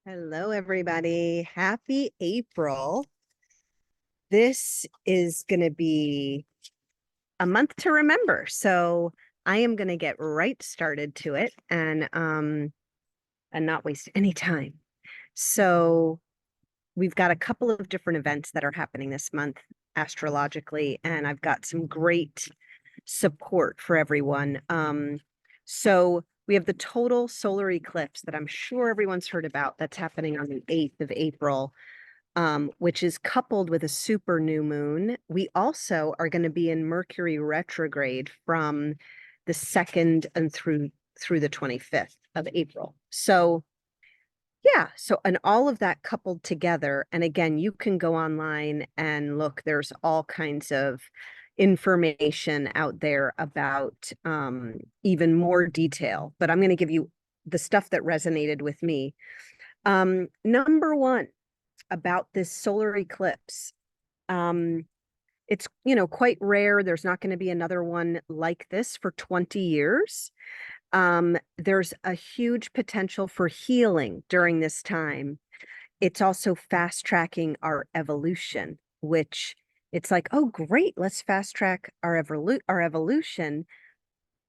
Hello, everybody. Happy April. This is going to be a month to remember. So I am going to get right started to it and not waste any time. So we've got a couple of different events that are happening this month astrologically, and I've got some great support for everyone. So we have the total solar eclipse that I'm sure everyone's heard about that's happening on the 8th of April, which is coupled with a super new moon. We also are going to be in Mercury retrograde from the 2nd and through the 25th of April. So yeah, and all of that coupled together, and again, you can go online and look, there's all kinds of information out there about even more detail, but I'm going to give you the stuff that resonated with me. Number one, about this solar eclipse. It's, quite rare. There's not going to be another one like this for 20 years. There's a huge potential for healing during this time. It's also fast tracking our evolution, which it's like, oh, great, let's fast track our evolution.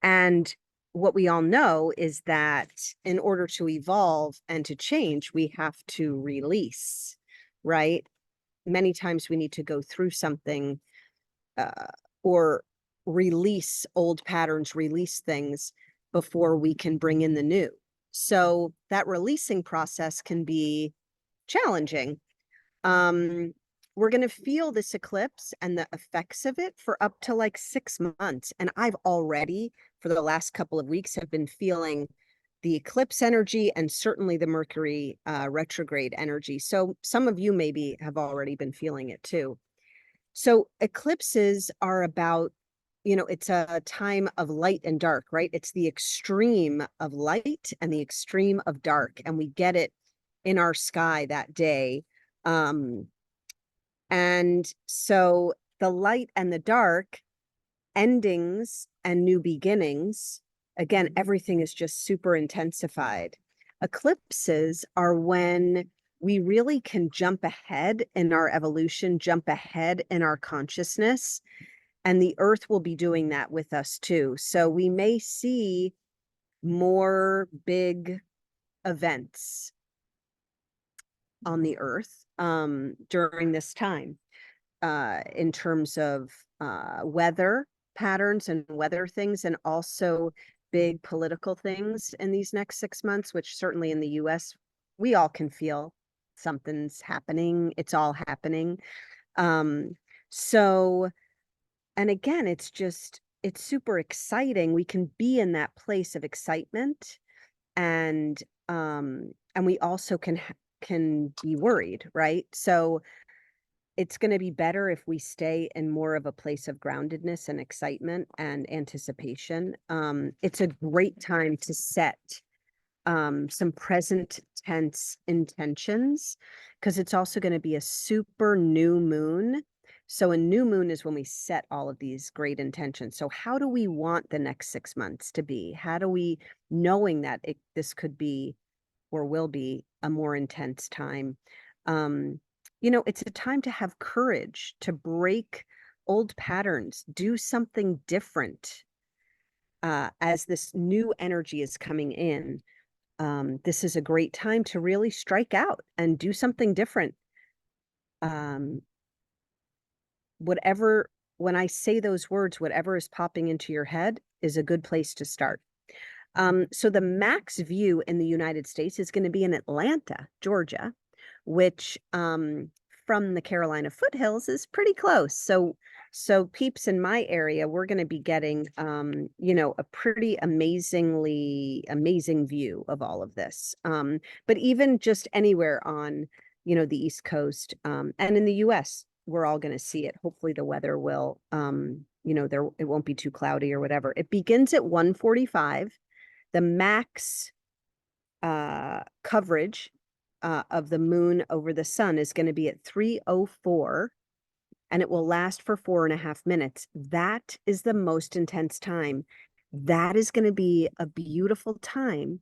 And what we all know is that in order to evolve and to change, we have to release, right? Many times we need to go through something or release old patterns, release things before we can bring in the new. So that releasing process can be challenging. We're going to feel this eclipse and the effects of it for up to like 6 months. And I've already, for the last couple of weeks, have been feeling the eclipse energy and certainly the Mercury retrograde energy. So some of you maybe have already been feeling it too. So eclipses are about, it's a time of light and dark, right? It's the extreme of light and the extreme of dark, and we get it in our sky that day. And so the light and the dark, endings and new beginnings, again, everything is just super intensified. Eclipses are when we really can jump ahead in our evolution, jump ahead in our consciousness, and the earth will be doing that with us too. So we may see more big events on the earth during this time in terms of weather patterns and weather things, and also big political things in these next 6 months, which certainly in the US, we all can feel something's happening. It's all happening. So, and again, it's super exciting. We can be in that place of excitement, and we also can be worried, right? So it's going to be better if we stay in more of a place of groundedness and excitement and anticipation. It's a great time to set some present tense intentions, because it's also going to be a super new moon. So a new moon is when we set all of these great intentions. So how do we want the next 6 months to be? How do we, knowing that this could be or will be a more intense time? It's a time to have courage, to break old patterns, do something different as this new energy is coming in. This is a great time to really strike out and do something different. When I say those words, whatever is popping into your head is a good place to start. So the max view in the United States is going to be in Atlanta, Georgia, which from the Carolina foothills is pretty close. So peeps in my area, we're going to be getting, a pretty amazing view of all of this. But even just anywhere on, the East Coast and in the US, we're all going to see it. Hopefully the weather will, it won't be too cloudy or whatever. It begins at 1:45. The max coverage of the moon over the sun is going to be at 3:04, and it will last for 4.5 minutes. That is the most intense time. That is going to be a beautiful time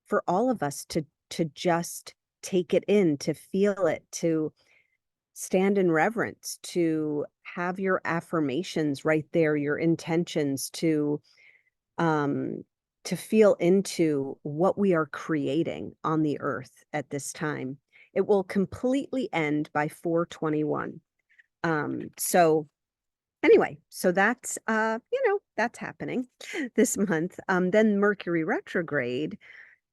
for all of us to just take it in, to feel it, to stand in reverence, to have your affirmations right there, your intentions, to feel into what we are creating on the earth at this time. It will completely end by 4/21. So anyway, so that's that's happening this month. Then Mercury retrograde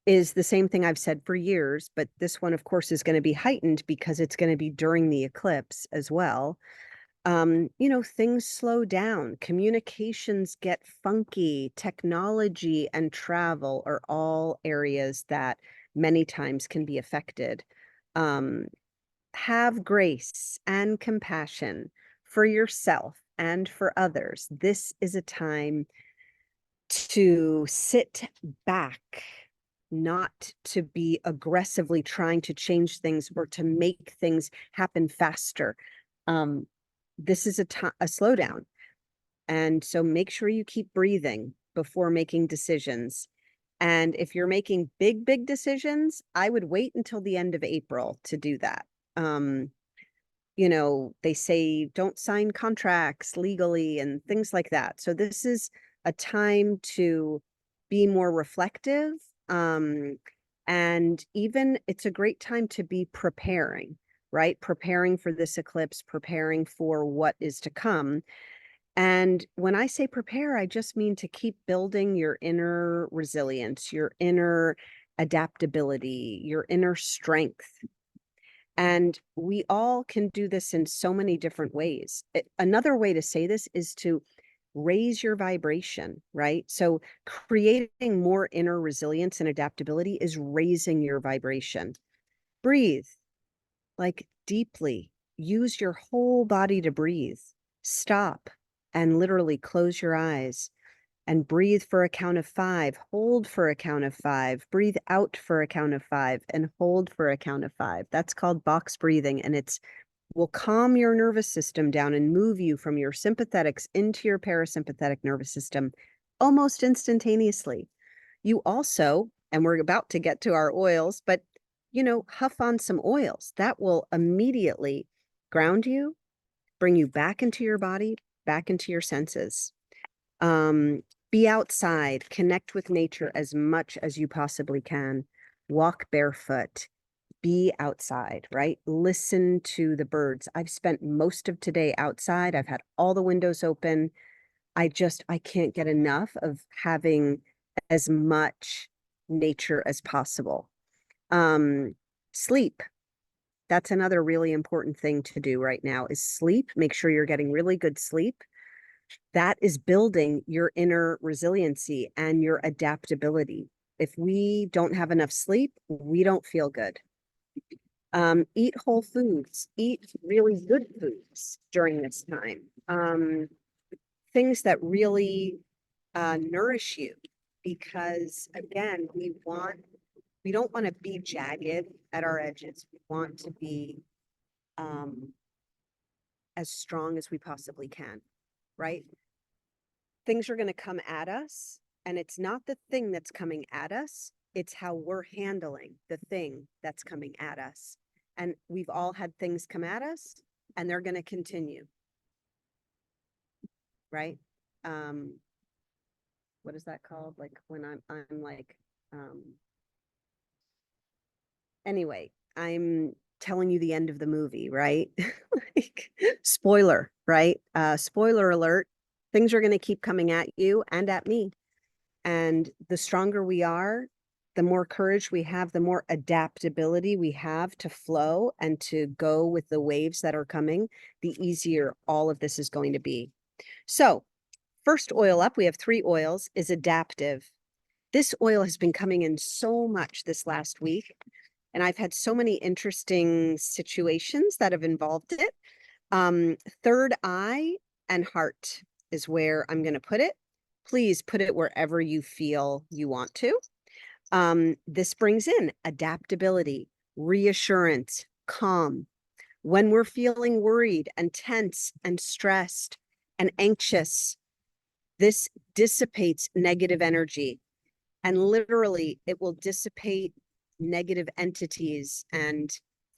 is the same thing I've said for years, but this one, of course, is going to be heightened because it's going to be during the eclipse as well. Things slow down, communications get funky, technology and travel are all areas that many times can be affected. Have grace and compassion for yourself and for others. This is a time to sit back, not to be aggressively trying to change things or to make things happen faster. This is a slowdown. And so make sure you keep breathing before making decisions. And if you're making big decisions, I would wait until the end of April to do that. They say don't sign contracts legally and things like that. So this is a time to be more reflective. And even it's a great time to be preparing, right? Preparing for this eclipse, preparing for what is to come. And when I say prepare, I just mean to keep building your inner resilience, your inner adaptability, your inner strength. And we all can do this in so many different ways. Another way to say this is to raise your vibration, right? So creating more inner resilience and adaptability is raising your vibration. Breathe, like deeply. Use your whole body to breathe. Stop and literally close your eyes and breathe for a count of 5, hold for a count of 5, breathe out for a count of 5, and hold for a count of 5. That's called box breathing, and will calm your nervous system down and move you from your sympathetics into your parasympathetic nervous system almost instantaneously. You also, and we're about to get to our oils, but huff on some oils. That will immediately ground you, bring you back into your body, back into your senses. Be outside, connect with nature as much as you possibly can. Walk barefoot, be outside, right? Listen to the birds. I've spent most of today outside. I've had all the windows open. I can't get enough of having as much nature as possible. Sleep. That's another really important thing to do right now is sleep. Make sure you're getting really good sleep. That is building your inner resiliency and your adaptability. If we don't have enough sleep, we don't feel good. Eat whole foods, eat really good foods during this time. Things that really nourish you, because again, we don't want to be jagged at our edges. We want to be as strong as we possibly can. Right? Things are going to come at us, and it's not the thing that's coming at us, it's how we're handling the thing that's coming at us. And we've all had things come at us, and they're going to continue. Right? What is that called? Like when I'm like, anyway, I'm telling you the end of the movie, right? Like, spoiler, right? Spoiler alert. Things are going to keep coming at you and at me. And the stronger we are, the more courage we have, the more adaptability we have to flow and to go with the waves that are coming, the easier all of this is going to be. So first oil up, we have 3 oils, is Adaptiv. This oil has been coming in so much this last week, and I've had so many interesting situations that have involved it. Third eye and heart is where I'm going to put it. Please put it wherever you feel you want to. This brings in adaptability, reassurance, calm. When we're feeling worried and tense and stressed and anxious, this dissipates negative energy. And literally, it will dissipate negative entities and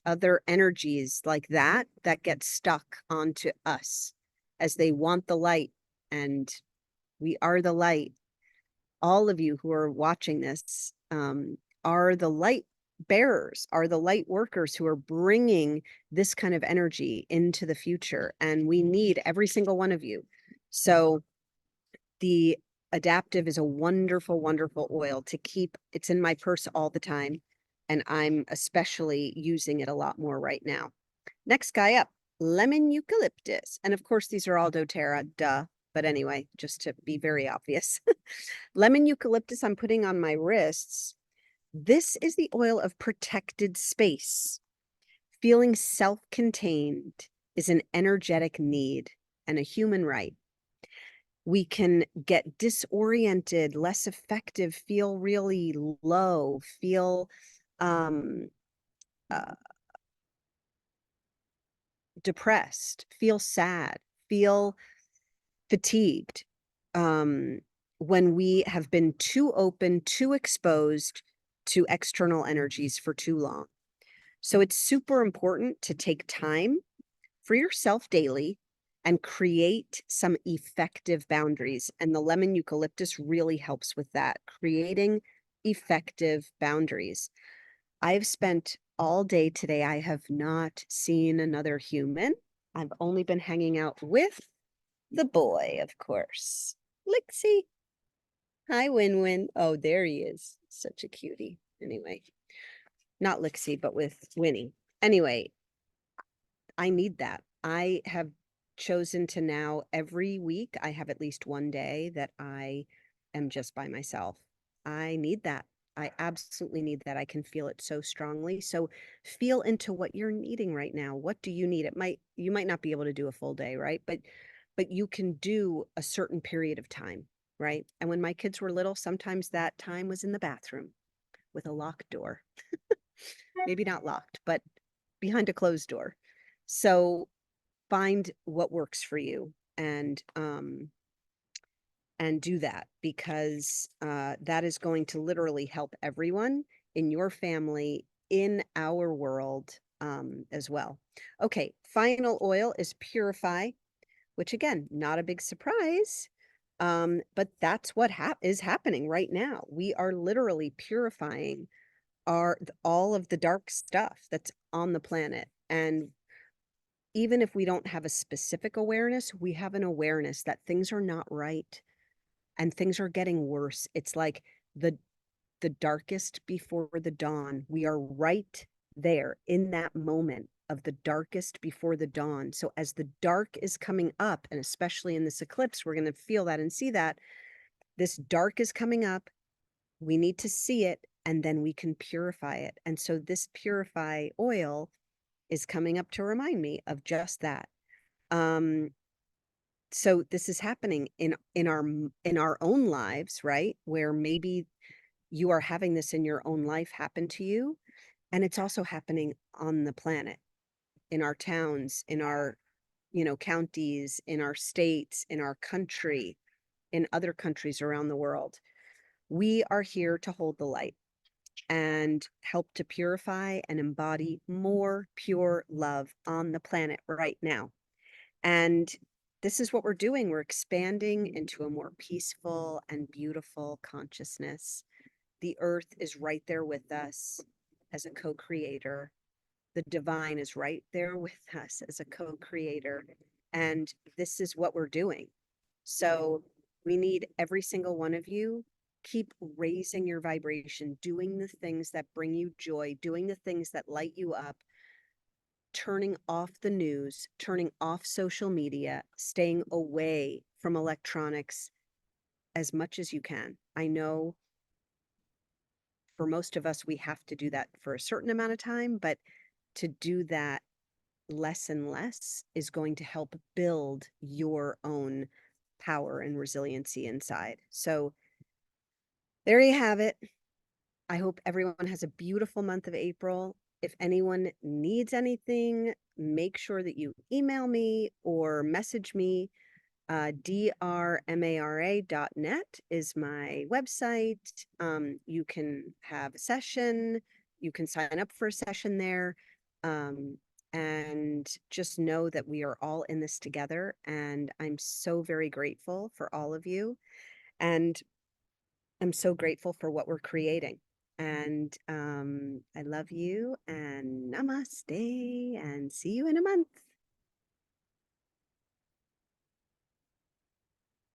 other energies like that get stuck onto us as they want the light, and we are the light. All of you who are watching this are the light bearers, are the light workers who are bringing this kind of energy into the future, and we need every single one of you. So the Adaptiv is a wonderful, wonderful oil to keep. It's in my purse all the time, and I'm especially using it a lot more right now. Next guy up, Lemon Eucalyptus. And of course, these are all doTERRA, duh. But anyway, just to be very obvious. Lemon Eucalyptus I'm putting on my wrists. This is the oil of protected space. Feeling self-contained is an energetic need and a human right. We can get disoriented, less effective, feel really low, feel depressed, feel sad, feel fatigued when we have been too open, too exposed to external energies for too long. So it's super important to take time for yourself daily and create some effective boundaries. And the lemon eucalyptus really helps with that, creating effective boundaries. I've spent all day today. I have not seen another human. I've only been hanging out with the boy, of course. Lixie. Hi, Win-Win. Oh, there he is. Such a cutie. Anyway, not Lixie, but with Winnie. Anyway, I need that. I have chosen to now every week, I have at least one day that I am just by myself. I need that. I absolutely need that. I can feel it so strongly. So feel into what you're needing right now. What do you need? You might not be able to do a full day, right? But you can do a certain period of time, right? And when my kids were little, sometimes that time was in the bathroom with a locked door. Maybe not locked, but behind a closed door. So find what works for you and do that, because that is going to literally help everyone in your family, in our world as well. Okay, final oil is Purify, which again, not a big surprise, but that's what is happening right now. We are literally purifying all of the dark stuff that's on the planet. And even if we don't have a specific awareness, we have an awareness that things are not right and things are getting worse. It's like the darkest before the dawn. We are right there in that moment of the darkest before the dawn. So as the dark is coming up, and especially in this eclipse, we're going to feel that and see that this dark is coming up. We need to see it, and then we can purify it. And so this Purify oil is coming up to remind me of just that. So this is happening in our own lives, right? Where maybe you are having this in your own life happen to you, and it's also happening on the planet, in our towns, in our counties, in our states, in our country, in other countries around the world. We are here to hold the light and help to purify and embody more pure love on the planet right now. And this is what we're doing. We're expanding into a more peaceful and beautiful consciousness. The earth is right there with us as a co-creator. The divine is right there with us as a co-creator. And this is what we're doing. So we need every single one of you. Keep raising your vibration, doing the things that bring you joy, doing the things that light you up, turning off the news, turning off social media, staying away from electronics as much as you can. I know for most of us, we have to do that for a certain amount of time, but to do that less and less is going to help build your own power and resiliency inside. So there you have it. I hope everyone has a beautiful month of April. If anyone needs anything, make sure that you email me or message me. drmara.net is my website. You can have a session. you can sign up for a session there. And just know that we are all in this together. And I'm so very grateful for all of you. And I'm so grateful for what we're creating. And I love you and namaste and see you in a month.